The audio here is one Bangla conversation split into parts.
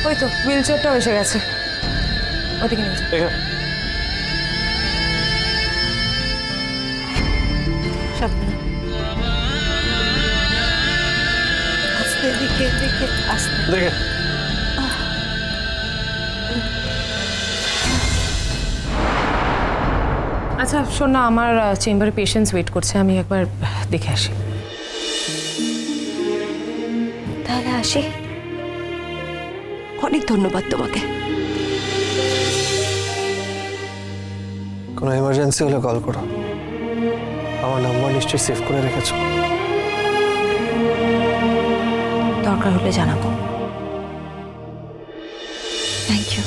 ওই তো হুইল চেয়ারটাও এসে গেছে, ওদিকে নিয়ে যাও। সাবধানে। আস্তে, দিকে দিকে আস্তে। আচ্ছা শোন না, আমার চেম্বারে পেশেন্টস ওয়েট করছে, আমি একবার দেখে আসি। তাহলে আসি, অনেক ধন্যবাদ তোমাকে। কোনো এমার্জেন্সি হলে কল করো, আমার নাম্বার নিশ্চয়ই সেভ করে রেখেছো। দরকার হলে জানাবো। Thank you.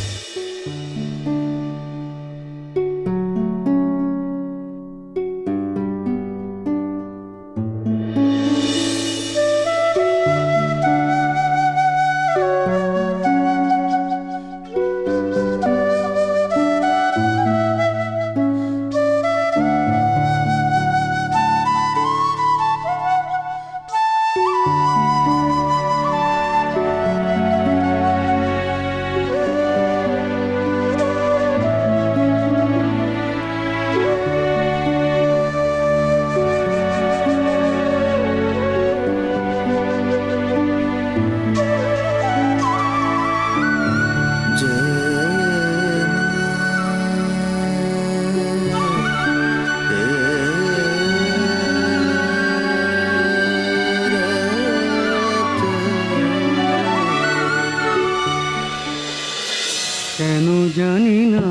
কেন জানি না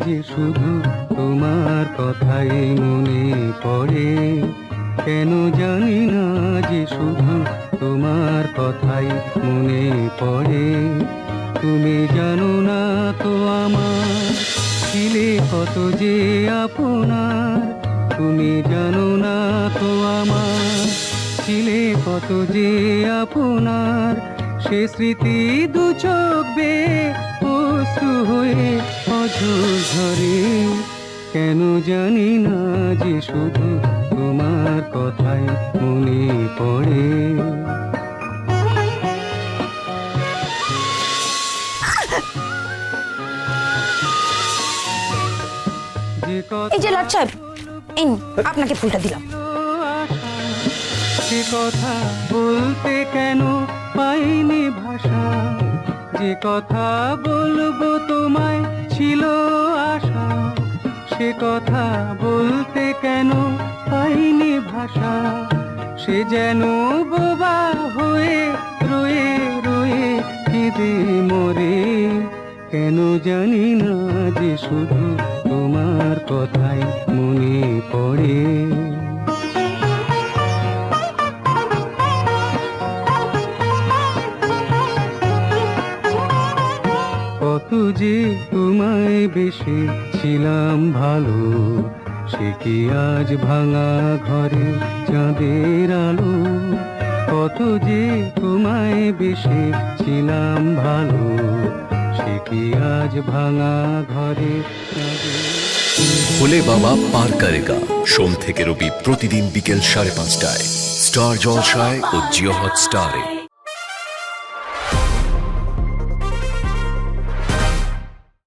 যে শুধু তোমার কথাই মনে পড়ে, কেন জানি না যে শুধু তোমার কথাই মনে পড়ে। তুমি জানো না তো আমার ছিলে কত যে আপনার, তুমি জানো না তো আমার ছিলে কত যে আপনার। সে স্মৃতি দু চোখ বেয়ে অশ্রু হয়ে অঝোর ঝরে, কেন জানি না যে শুধু তোমার কথাই মনে পড়ে। এই যে লর্ড সাহেব, ইন আপনাকে ফুলটা দিলাম। সে কথা বলতে কেন পাইনি ভাষা, যে কথা বলবো তোমায় ছিল আশা, সে কথা বলতে কেন পাইনি ভাষা। সে যেন বোবা হয়ে রয়ে রয়ে কেঁদে মরে, কেন জানি না যে শুধু তোমার কথাই মনে পড়ে। কত যে তোমায় বেশি ছিলাম ভালো, সে কি আজ ভাঙা ঘরে চাঁদের আলো। কত যে তোমায় বেশি ছিলাম ভালো, সে কি আজ ভাঙা ঘরে চাঁদের। ভোলে বাবা পার করেগা, সোম থেকে রবি প্রতিদিন বিকেল 5:30টায় স্টার জলসায় ও জিও হটস্টারে।